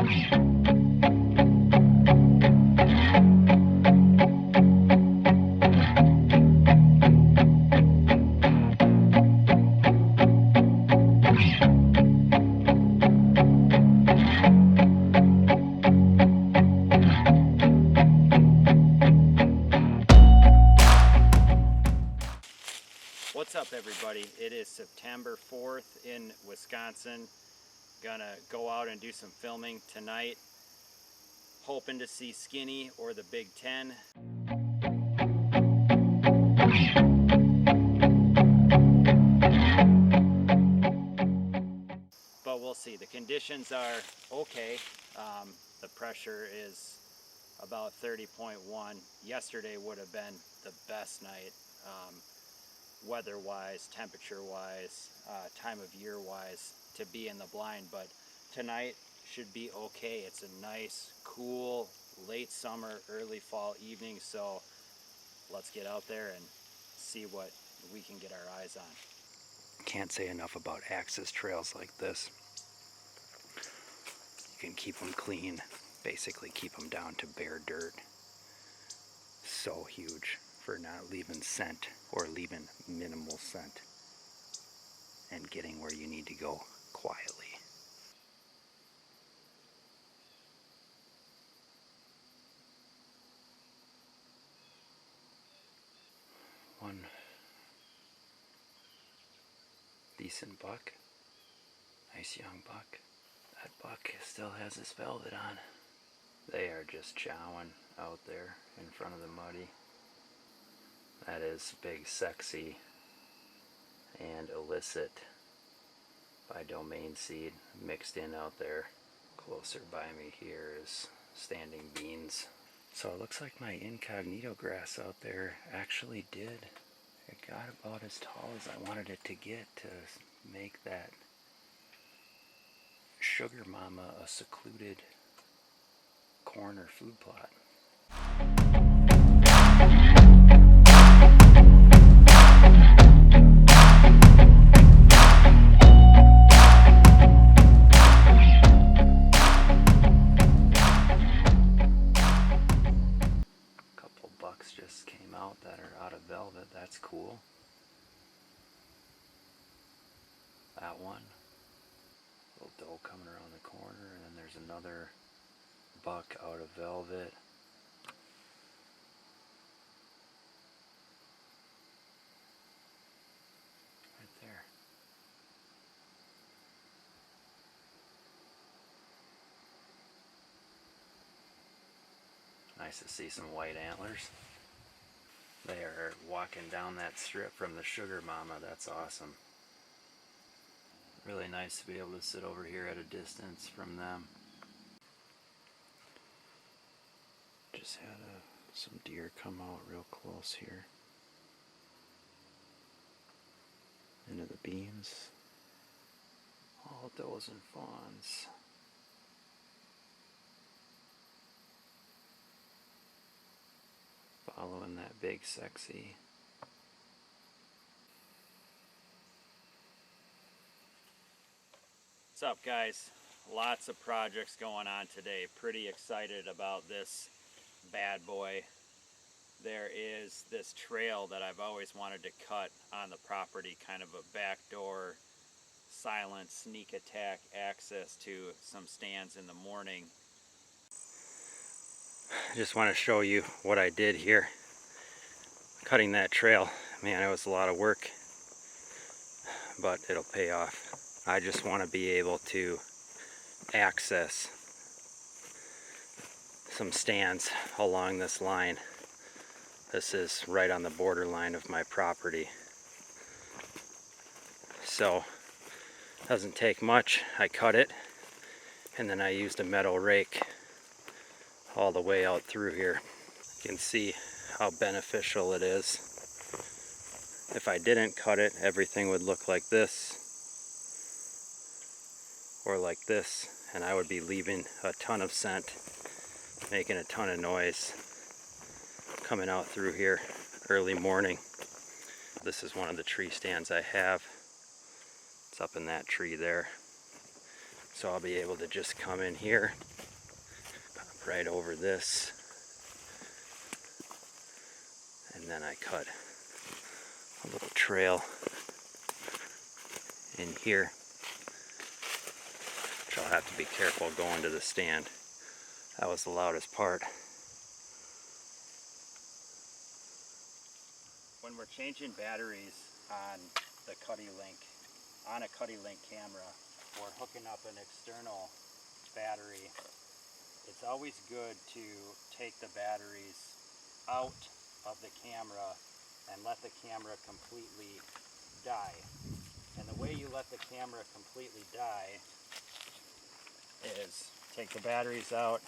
What's up, everybody? It is September 4th in Wisconsin. Gonna go out and do some filming tonight. Hoping to see Skinny or the Big Ten. But we'll see. The conditions are okay. The pressure is about 30.1. Yesterday would have been the best night. Weather-wise, temperature-wise, time of year-wise to be in the blind, but tonight should be okay. It's a nice, cool, late summer, early fall evening, so let's get out there and see what we can get our eyes on. Can't say enough about access trails like this. You can keep them clean, basically keep them down to bare dirt. So huge for not leaving scent or leaving minimal scent and getting where you need to go quietly. One decent buck, nice young buck. That buck still has his velvet on. They are just chowing out there in front of the muddy. That is Big Sexy and Illicit by Domain Seed mixed in out there. Closer by me here is Standing Beans. So it looks like my incognito grass out there actually did. It got about as tall as I wanted it to get to make that sugar mama a secluded corner food plot. Couple bucks just came out that are out of velvet. That's cool. That one. Little doe coming around the corner, and then there's another buck out of velvet. Right there. Nice to see some white antlers. They are walking down that strip from the sugar mama. That's awesome. Really nice to be able to sit over here at a distance from them. Just had some deer come out real close here into the beans. All does and fawns. Following that Big Sexy. What's up, guys? Lots of projects going on today. Pretty excited about this bad boy. There is this trail that I've always wanted to cut on the property, kind of a backdoor, silent, sneak attack access to some stands in the morning. I just want to show you what I did here. Cutting that trail, man, it was a lot of work, but it'll pay off. I just want to be able to access some stands along this line. This is right on the borderline of my property. So, doesn't take much. I cut it, and then I used a metal rake all the way out through here. You can see how beneficial it is. If I didn't cut it, everything would look like this or like this, and I would be leaving a ton of scent, making a ton of noise coming out through here early morning. This is one of the tree stands I have. It's up in that tree there. So I'll be able to just come in here, pop right over this, and then I cut a little trail in here, which I'll have to be careful going to the stand. That was the loudest part. When we're changing batteries on the Cuddelink, on a Cuddelink camera, or hooking up an external battery, it's always good to take the batteries out of the camera and let the camera completely die. And the way you let the camera completely die is take the batteries out.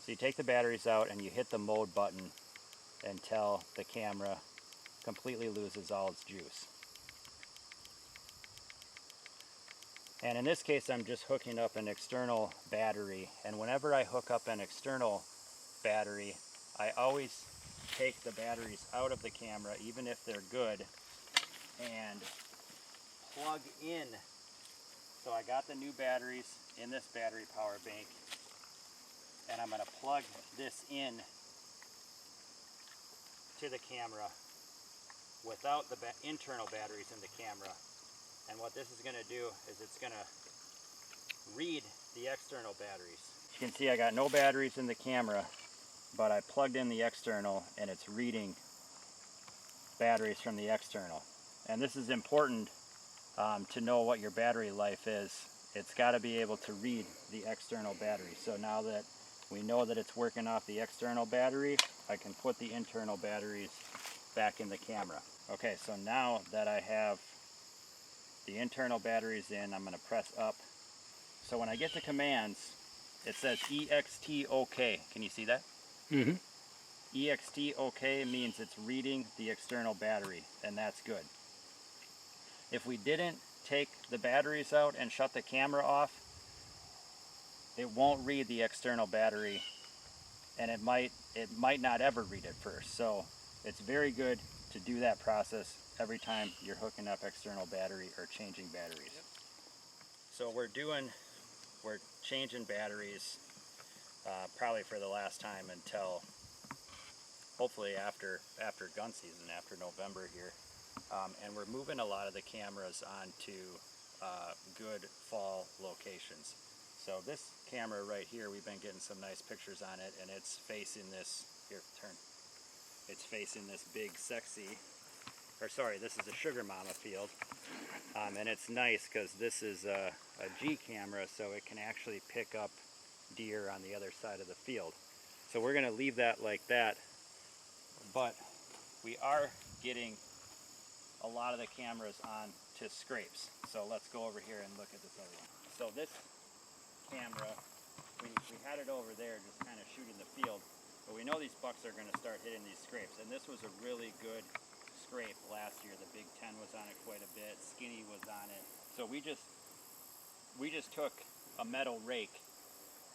So you take the batteries out and you hit the mode button until the camera completely loses all its juice. And in this case, I'm just hooking up an external battery. And whenever I hook up an external battery, I always take the batteries out of the camera, even if they're good, and plug in. So I got the new batteries in this battery power bank, and I'm going to plug this in to the camera without the internal batteries in the camera. And what this is going to do is it's going to read the external batteries. You can see I got no batteries in the camera, but I plugged in the external and it's reading batteries from the external. And this is important to know what your battery life is. It's got to be able to read the external battery. So now that we know that it's working off the external battery, I can put the internal batteries back in the camera. Okay, so now that I have the internal batteries in, I'm going to press up. So when I get the commands, it says EXT OK. Can you see that? Mm-hmm. EXT OK means it's reading the external battery, and that's good. If we didn't take the batteries out and shut the camera off, it won't read the external battery, and it might not ever read it first. So it's very good to do that process every time you're hooking up external battery or changing batteries. Yep. So we're changing batteries probably for the last time until hopefully after gun season, after November here. And we're moving a lot of the cameras onto good fall locations. So this camera right here, we've been getting some nice pictures on it, and it's facing this, here, turn. It's facing this big sexy, or sorry, this is a Sugar Mama field. And it's nice because this is a G camera, so it can actually pick up deer on the other side of the field. So we're gonna leave that like that, but we are getting a lot of the cameras on to scrapes. So let's go over here and look at this other one. So this camera, we had it over there just kind of shooting the field, but we know these bucks are going to start hitting these scrapes, and this was a really good scrape last year. The Big 10 was on it quite a bit, Skinny was on it. So we just took a metal rake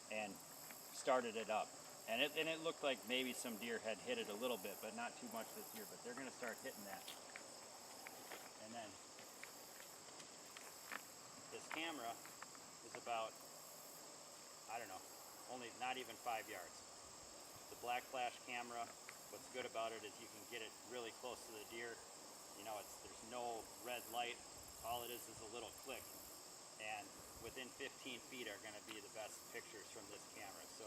and started it up, and it looked like maybe some deer had hit it a little bit, but not too much this year. But they're going to start hitting that. And then this camera is about, I don't know, only not even 5 yards. The black flash camera, what's good about it is you can get it really close to the deer. You know, there's no red light. All it is a little click. And within 15 feet are going to be the best pictures from this camera. So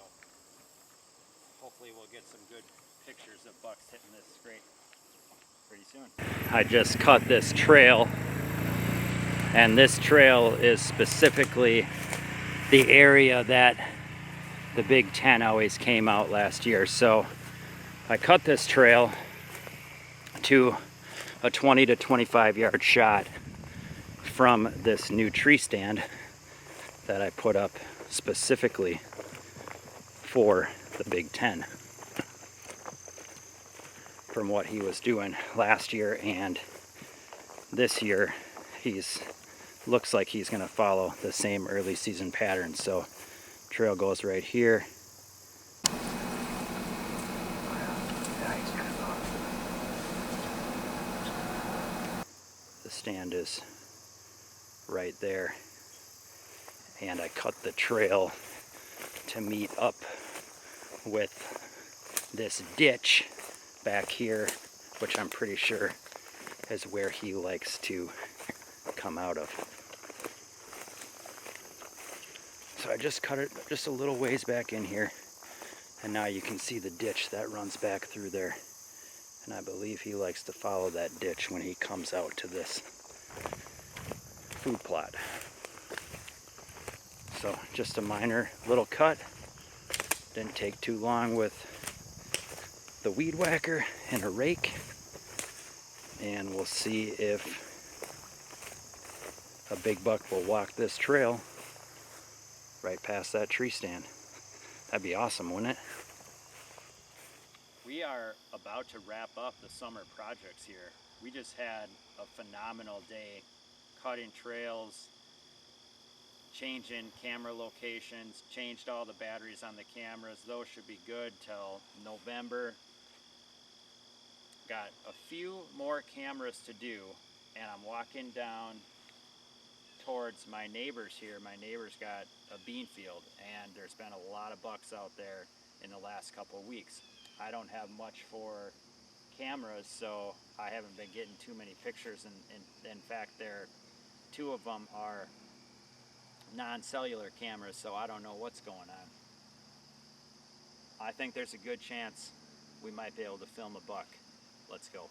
hopefully we'll get some good pictures of bucks hitting this scrape pretty soon. I just cut this trail, and this trail is specifically the area that the Big 10 always came out last year. So I cut this trail to a 20 to 25 yard shot from this new tree stand that I put up specifically for the Big 10, from what he was doing last year and this year. Looks like he's going to follow the same early season pattern. So trail goes right here. The stand is right there, and I cut the trail to meet up with this ditch back here, which I'm pretty sure is where he likes to come out of. So I just cut it just a little ways back in here, and now you can see the ditch that runs back through there. And I believe he likes to follow that ditch when he comes out to this food plot. So just a minor little cut. Didn't take too long with the weed whacker and a rake. And we'll see if a big buck will walk this trail right past that tree stand. That'd be awesome, wouldn't it? We are about to wrap up the summer projects here. We just had a phenomenal day cutting trails, changing camera locations, changed all the batteries on the cameras. Those should be good till November. Got a few more cameras to do, and I'm walking down towards my neighbors here. My neighbor's got a bean field, and there's been a lot of bucks out there in the last couple of weeks. I don't have much for cameras, so I haven't been getting too many pictures, and in fact, two of them are non-cellular cameras, so I don't know what's going on. I think there's a good chance we might be able to film a buck. Let's go.